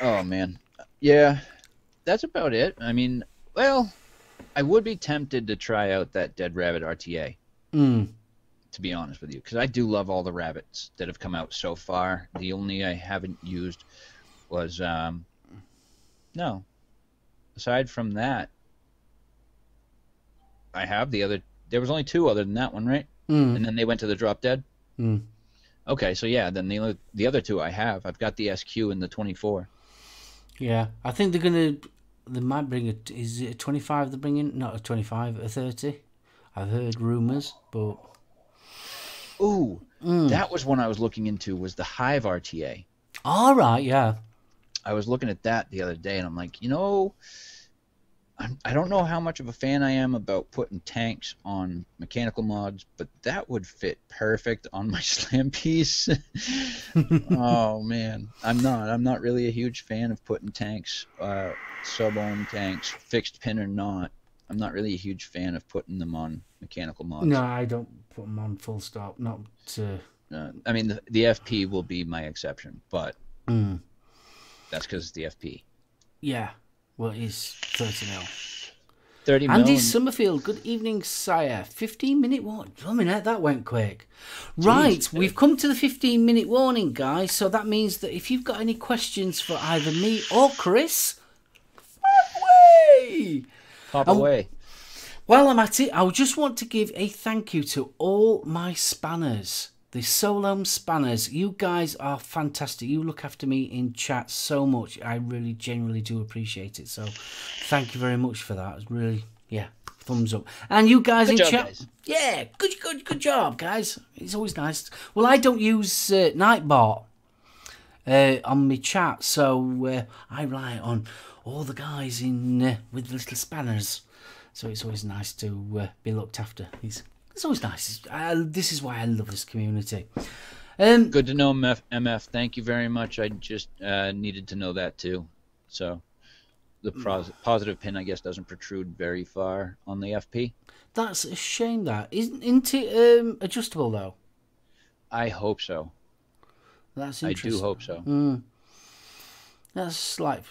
Oh man, yeah, that's about it. I mean, well, I would be tempted to try out that Dead Rabbit RTA. To be honest with you, because I do love all the rabbits that have come out so far. The only I haven't used was no. Aside from that, I have the other. There was only 2 other than that one, right? And then they went to the Drop Dead. Okay, so yeah, then the other 2 I have. I've got the SQ and the 24. Yeah, I think they might bring it. Is it a 25 they're bringing? Not a 25, a 30. I've heard rumours, but... Ooh, that was one I was looking into, was the Hive RTA. All right, yeah. I was looking at that the other day, and I'm like, you know, I don't know how much of a fan I am about putting tanks on mechanical mods, but that would fit perfect on my slam piece. Oh, man. I'm not really a huge fan of putting tanks, SoulOhm tanks, fixed pin or not. I'm not really a huge fan of putting them on mechanical mods. No, I don't put them on full stop. Not to... I mean, the FP will be my exception, but that's because it's the FP. Yeah, well, it is 30 mil. 30 mil. Andy Summerfield, good evening, sire. 15-minute warning. I mean, that went quick. Right, Jeez, we've come to the 15-minute warning, guys. So that means that if you've got any questions for either me or Kris, Pop away. While I'm at it, I just want to give a thank you to all my spanners. The SoulOhm spanners. You guys are fantastic. You look after me in chat so much. I really genuinely do appreciate it. So thank you very much for that. It's really, yeah, thumbs up. And you guys in chat. Guys. Yeah, good job, guys. It's always nice. Well, I don't use Nightbot on my chat, so I rely on all the guys in with little spanners. So it's always nice to be looked after. It's always nice. This is why I love this community. Good to know, MF. Thank you very much. I just needed to know that too. So the positive pin, I guess, doesn't protrude very far on the FP. That's a shame. That isn't it adjustable though. I hope so. That's interesting. I do hope so. That's like,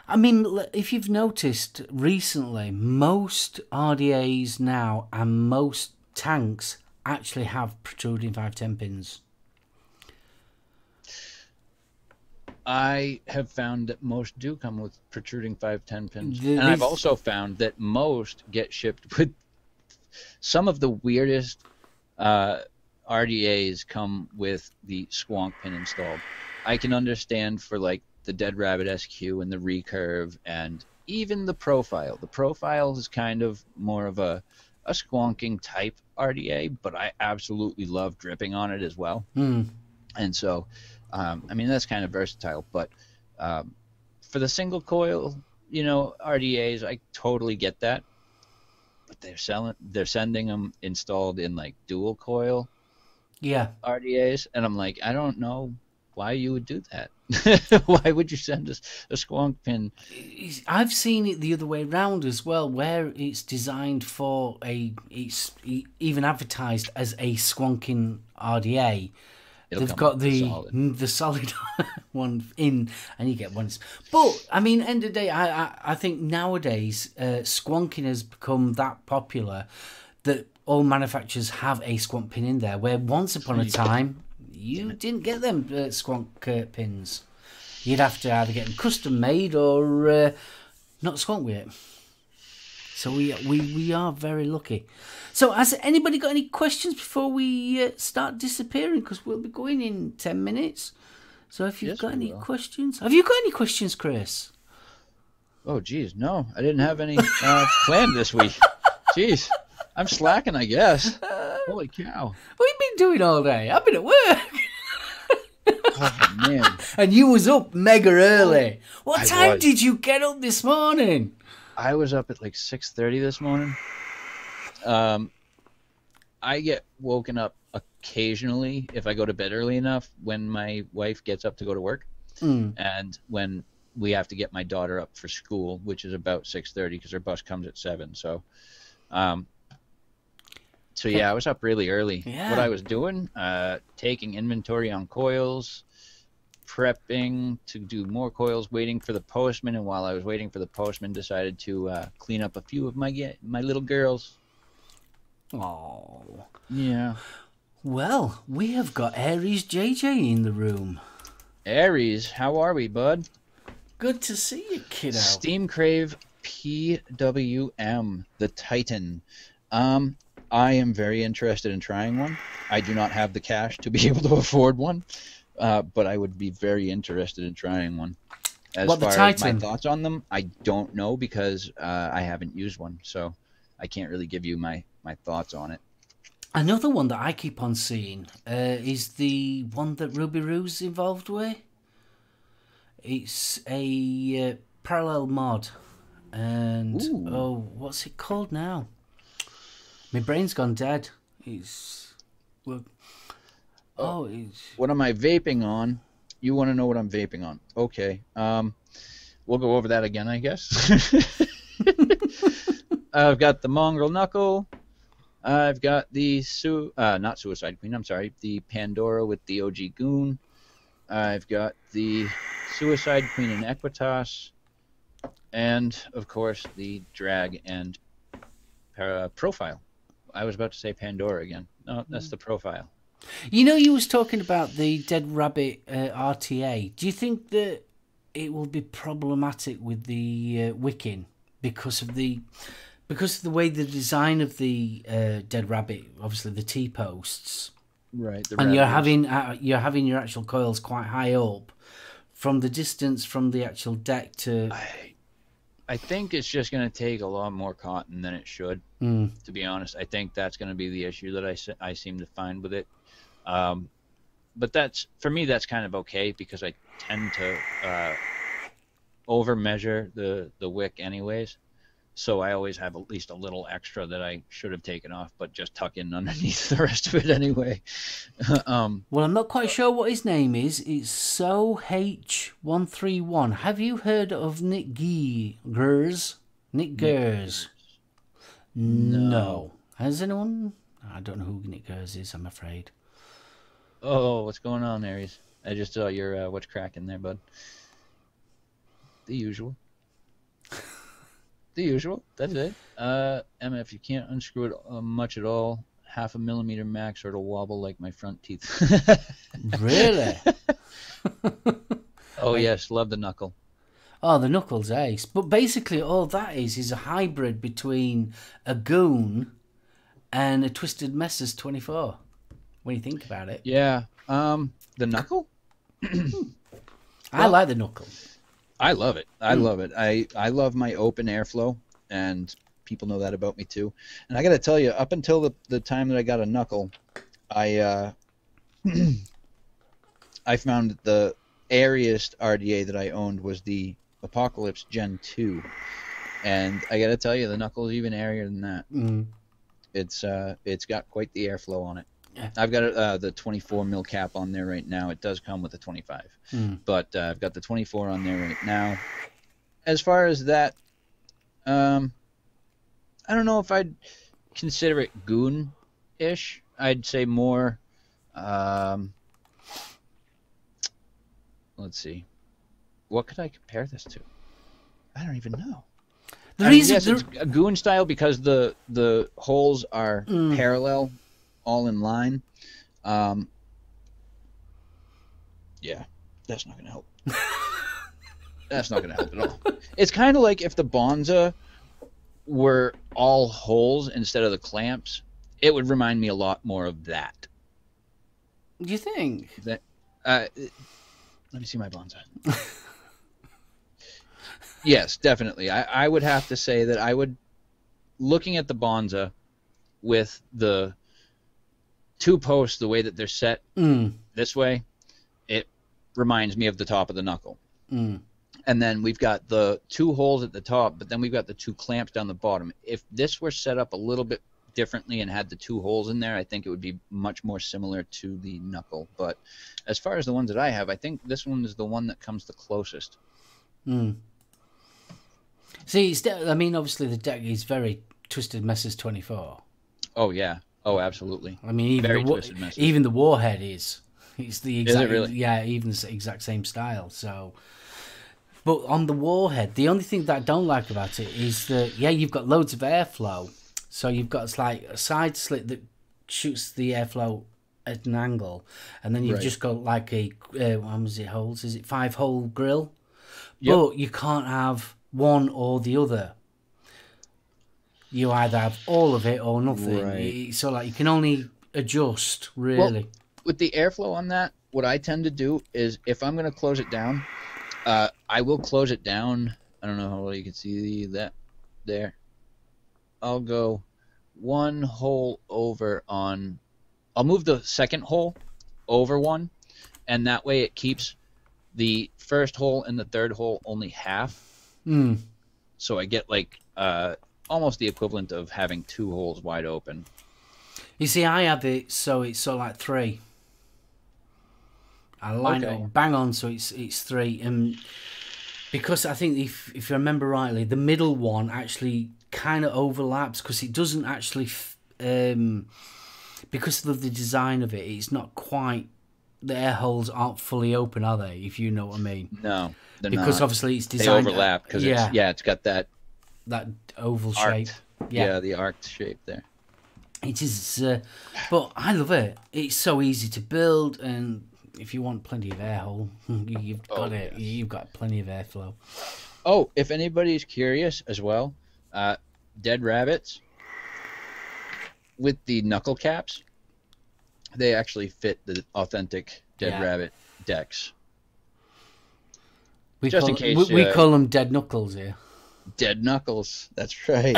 I mean, if you've noticed recently, most RDAs now and most tanks actually have protruding 510 pins. I have found that most do come with protruding 510 pins. And I've also found that most get shipped with some of the weirdest RDAs come with the squonk pin installed. I can understand for like the Dead Rabbit SQ and the recurve and even the profile. The profile is kind of more of a squonking type RDA, but I absolutely love dripping on it as well. And so, I mean, that's kind of versatile. But for the single coil, you know, RDAs, I totally get that. But they're sending them installed in like dual coil RDAs, and I'm like, I don't know why you would do that. Why would you send us a squonk pin? I've seen it the other way around as well, where it's designed for it's even advertised as a squonking RDA. They've got the solid one in, and you get one. But I mean, end of the day, I think nowadays squonking has become that popular that all manufacturers have a squonk pin in there. Where once upon a time you didn't get them squonk pins. You'd have to either get them custom made or not squonk with it. So we are very lucky. So has anybody got any questions before we start disappearing? Because we'll be going in 10 minutes. So if you've got any questions. Have you got any questions, Chris? Oh, geez. No, I didn't have any planned this week. Jeez. I'm slacking, I guess. Holy cow. What have you been doing all day? I've been at work. Oh, man. And you was up mega early. What time did you get up this morning? I was up at like 6:30 this morning. I get woken up occasionally if I go to bed early enough when my wife gets up to go to work. And when we have to get my daughter up for school, which is about 6:30 because her bus comes at 7. So yeah, I was up really early. Yeah. What I was doing, taking inventory on coils, prepping to do more coils, waiting for the postman, and while I was waiting for the postman, decided to clean up a few of my little girls. Oh. Yeah. Well, we have got Aries JJ in the room. Aries, how are we, bud? Good to see you, kiddo. Steam Crave PWM, the Titan. I am very interested in trying one. I do not have the cash to be able to afford one, but I would be very interested in trying one. As far as my thoughts on them, I don't know because I haven't used one, so I can't really give you my thoughts on it. Another one that I keep on seeing is the one that Ruby Roo's involved with. It's a parallel mod, and what's it called now? My brain's gone dead. What am I vaping on? You want to know what I'm vaping on? Okay. We'll go over that again, I guess. I've got the Mongrel Knuckle. I've got the not Suicide Queen. I'm sorry, the Pandora with the OG Goon. I've got the Suicide Queen and Equitas, and of course the Drag and Profile. I was about to say Pandora again. No, that's the Profile. You know, you was talking about the Dead Rabbit RTA. Do you think that it will be problematic with the wicking because of the way the design of the Dead Rabbit, obviously the T-posts, right? And you're having your actual coils quite high up from the distance from the actual deck to. I think it's just going to take a lot more cotton than it should. To be honest, I think that's going to be the issue that I seem to find with it. But that's, for me, that's kind of okay because I tend to over measure the wick anyways. So I always have at least a little extra that I should have taken off, but just tuck in underneath the rest of it anyway. Well, I'm not quite sure what his name is. It's SoH131. Have you heard of Nick Gers? Nick Gers? No. Has anyone? I don't know who Nick Gers is, I'm afraid. Oh, what's going on, Aries? I just saw your what's cracking there, bud. The usual. The usual. That's it. Emma, if you can't unscrew it much at all, 0.5 millimeter max, or it'll wobble like my front teeth. Really? Oh, yes, love the knuckle. Oh, the Knuckles ace. But basically all that is a hybrid between a Goon and a Twisted Messers 24, when you think about it. Yeah. The knuckle? I like the Knuckle. I love it. I love it. I love my open airflow, and people know that about me too. And I got to tell you, up until the time that I got a knuckle, I I found that the airiest RDA that I owned was the Apocalypse Gen 2, and I got to tell you, the knuckle is even airier than that. It's got quite the airflow on it. Yeah. I've got the 24 mil cap on there right now. It does come with a 25, but I've got the 24 on there right now. As far as that, I don't know if I'd consider it goon-ish. I'd say more. Let's see. What could I compare this to? I don't even know. Yes, it's a goon style because the holes are parallel, all in line. Yeah, that's not gonna help. That's not gonna help at all. It's kind of like if the Bonza were all holes instead of the clamps. It would remind me a lot more of that. Do you think? That, let me see my Bonza. Yes, definitely. I would have to say that I would, looking at the Bonza with the two posts, the way that they're set this way, it reminds me of the top of the knuckle. And then we've got the two holes at the top, but then we've got the two clamps down the bottom. If this were set up a little bit differently and had the two holes in there, I think it would be much more similar to the knuckle. But as far as the ones that I have, I think this one is the one that comes the closest. See, I mean, obviously the deck is very Twisted Messers 24. Oh yeah, oh absolutely. I mean, even the Warhead is. It's the exact, is it really? Yeah, even the exact same style. So, but on the Warhead, the only thing that I don't like about it is that you've got loads of airflow. So you've got like a side slit that shoots the airflow at an angle, and then you've just got like a how many holes? Is it 5-hole grill? Yep. But you can't have one or the other. You either have all of it or nothing. Right. So like you can only adjust really. Well, with the airflow on that, what I tend to do is if I'm going to close it down, I will close it down. I don't know how well you can see that there. I'll go one hole over on. I'll move the second hole over one, and that way it keeps the first hole and the third hole only half. So I get like almost the equivalent of having two holes wide open. You see, I have it so it's sort of like 3. I line it up bang on, so it's 3, and because I think if you remember rightly, the middle one actually kind of overlaps because it doesn't actually because of the design of it, it's not quite, the air holes aren't fully open, are they, if you know what I mean? No, they're because not. obviously it's designed, they overlap because it's got that oval arced shape, the arced shape there. It is but I love it. It's so easy to build, and if you want plenty of air hole, you've got it. Yes. You've got plenty of airflow. Oh, if anybody's curious as well, Dead Rabbits with the knuckle caps, they actually fit the authentic Dead Rabbit decks. We call them Dead Knuckles here. Dead Knuckles, that's right.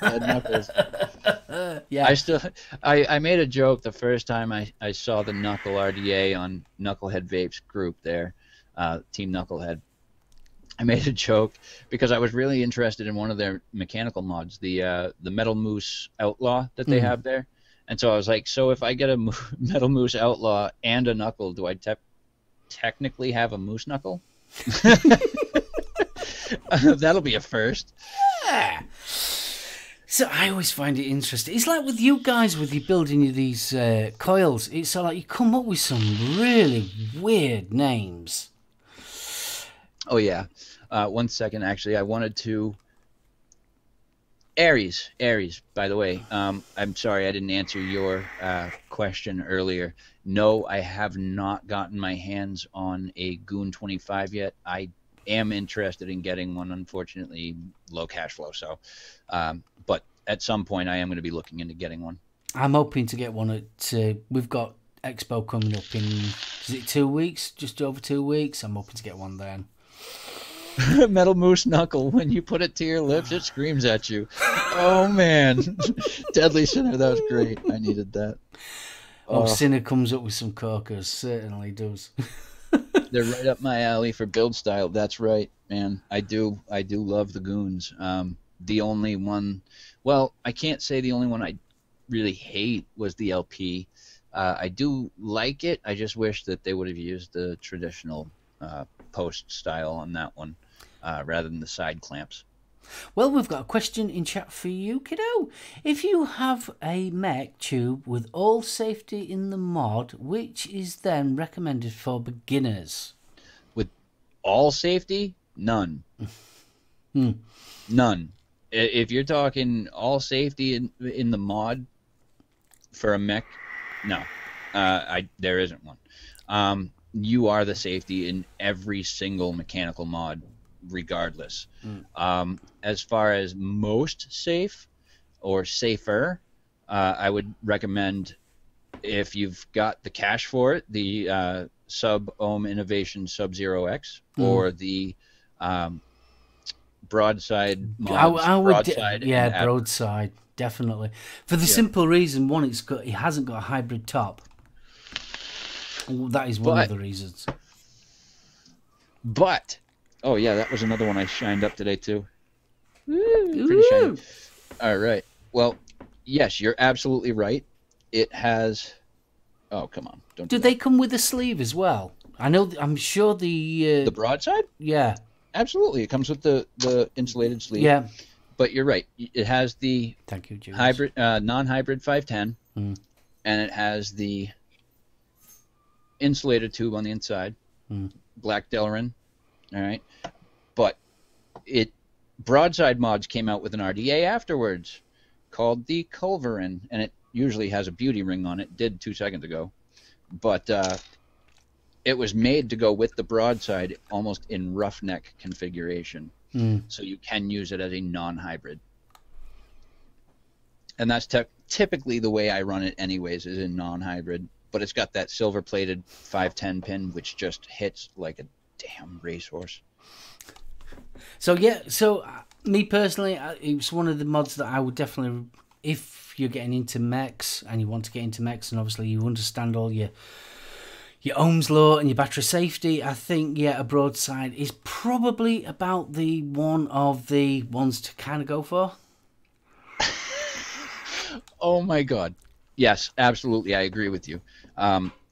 Dead Knuckles. I made a joke the first time I saw the Knuckle RDA on Knucklehead Vapes group there, Team Knucklehead. I made a joke because I was really interested in one of their mechanical mods, the Metal Moose Outlaw that they have there. And so I was like, so if I get a Metal Moose Outlaw and a Knuckle, do I technically have a Moose Knuckle? That'll be a first. Yeah. So I always find it interesting. It's like with you guys, with you building these coils, it's so like you come up with some really weird names. Oh yeah. 1 second, actually, I wanted to Aries. By the way, I'm sorry I didn't answer your question earlier. No, I have not gotten my hands on a Goon 25 yet. I am interested in getting one. Unfortunately, low cash flow. So, but at some point, I am going to be looking into getting one. I'm hoping to get one at. We've got Expo coming up in. Is it 2 weeks? Just over 2 weeks. I'm hoping to get one then. Metal Moose Knuckle, when you put it to your lips, it screams at you. Oh, man. Deadly Sinner, that was great. I needed that. Oh, Sinner comes up with some corkers. Certainly does. They're right up my alley for build style. That's right, man. I do love the Goons. The only one, well, I can't say the only one I really hate was the LP. I do like it. I just wish that they would have used the traditional post style on that one. Rather than the side clamps. Well, we've got a question in chat for you, kiddo. If you have a mech tube with all safety in the mod, which is then recommended for beginners? With all safety? None. None. If you're talking all safety in the mod for a mech, no. There isn't one. You are the safety in every single mechanical mod, regardless. As far as most safe or safer, I would recommend, if you've got the cash for it, the SoulOhm Innovation Sub-Zero X or the broadside mods. Broadside, definitely. For the simple reason, one, it hasn't got a hybrid top. That is one of the reasons. But oh yeah, that was another one I shined up today too. Pretty shiny. All right. Well, yes, you're absolutely right. It has. Oh come on! Don't. Do they come with a sleeve as well? I know. I'm sure the broadside. Yeah. Absolutely, it comes with the insulated sleeve. Yeah. But you're right. It has the thank you, James. Hybrid, non-hybrid 510, and it has the insulated tube on the inside. Black Delrin. All right, but broadside mods came out with an RDA afterwards called the Culverin, and it usually has a beauty ring on it. Did 2 seconds ago, but it was made to go with the broadside, almost in roughneck configuration, so you can use it as a non-hybrid, and that's typically the way I run it, anyways, is in non-hybrid. But it's got that silver-plated 510 pin, which just hits like a damn racehorse. So yeah, me personally, it's one of the mods that I would definitely, if you're getting into mechs and you want to get into mechs, and obviously you understand all your ohms law and your battery safety, I think a broadside is probably about the one of the ones to kind of go for. Oh my God. Yes, absolutely. I agree with you.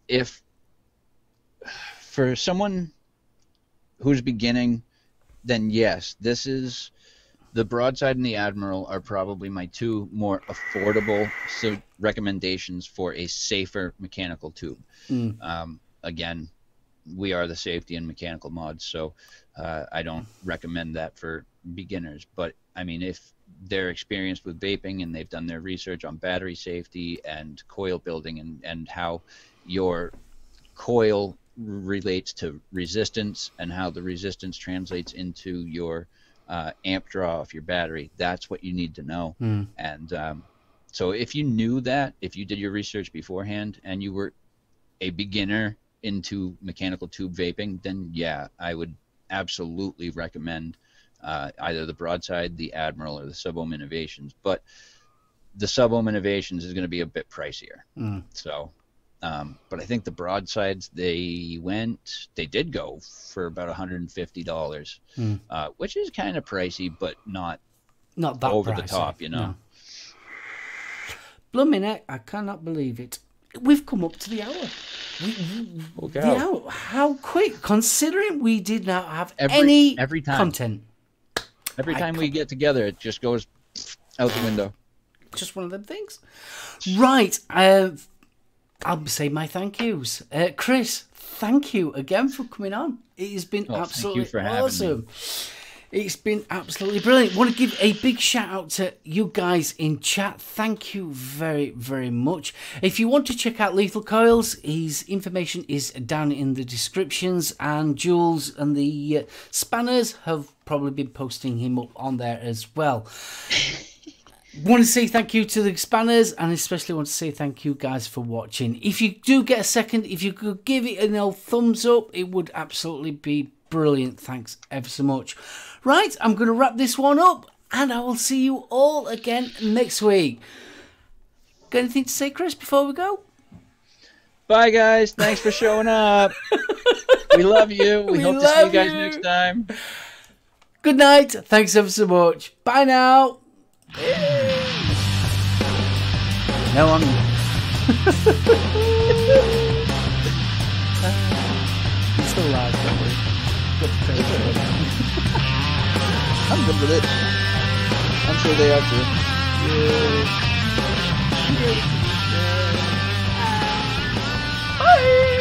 If for someone who's beginning, then yes, this is the broadside and the Admiral are probably my two more affordable recommendations for a safer mechanical tube. Again, we are the safety and mechanical mods, so I don't recommend that for beginners. But I mean, if they're experienced with vaping and they've done their research on battery safety and coil building and how your coil relates to resistance and how the resistance translates into your amp draw of your battery, that's what you need to know. And so if you knew that, if you did your research beforehand and you were a beginner into mechanical tube vaping, then yeah, I would absolutely recommend either the broadside, the Admiral, or the SoulOhm Innovations. But the SoulOhm Innovations is going to be a bit pricier. So, but I think the broadsides, they did go for about $150, which is kind of pricey, but not that over pricey. The top, you know. No. Blooming heck, I cannot believe it. We've come up to the hour. The hour. How quick, considering we did not have any content. Every time we get together, it just goes out the window. Just one of them things. Right. I'll say my thank yous. Kris, thank you again for coming on. It has been absolutely awesome. It's been absolutely brilliant. Want to give a big shout out to you guys in chat. Thank you very, very much. If you want to check out Lethal Coilz, his information is down in the descriptions, and Jules and the Spanners have probably been posting him up on there as well. Want to say thank you to the Spanners, and especially want to say thank you guys for watching. If you do get a second, if you could give it an old thumbs up, it would absolutely be brilliant. Thanks ever so much. Right, I'm going to wrap this one up, and I will see you all again next week. Got anything to say, Kris, before we go? Bye, guys. Thanks for showing up. We love you. We hope to see you guys next time. Good night. Thanks ever so much. Bye now. No, I'm... It's still live, don't worry. I'm good with it. I'm sure they are too. Bye!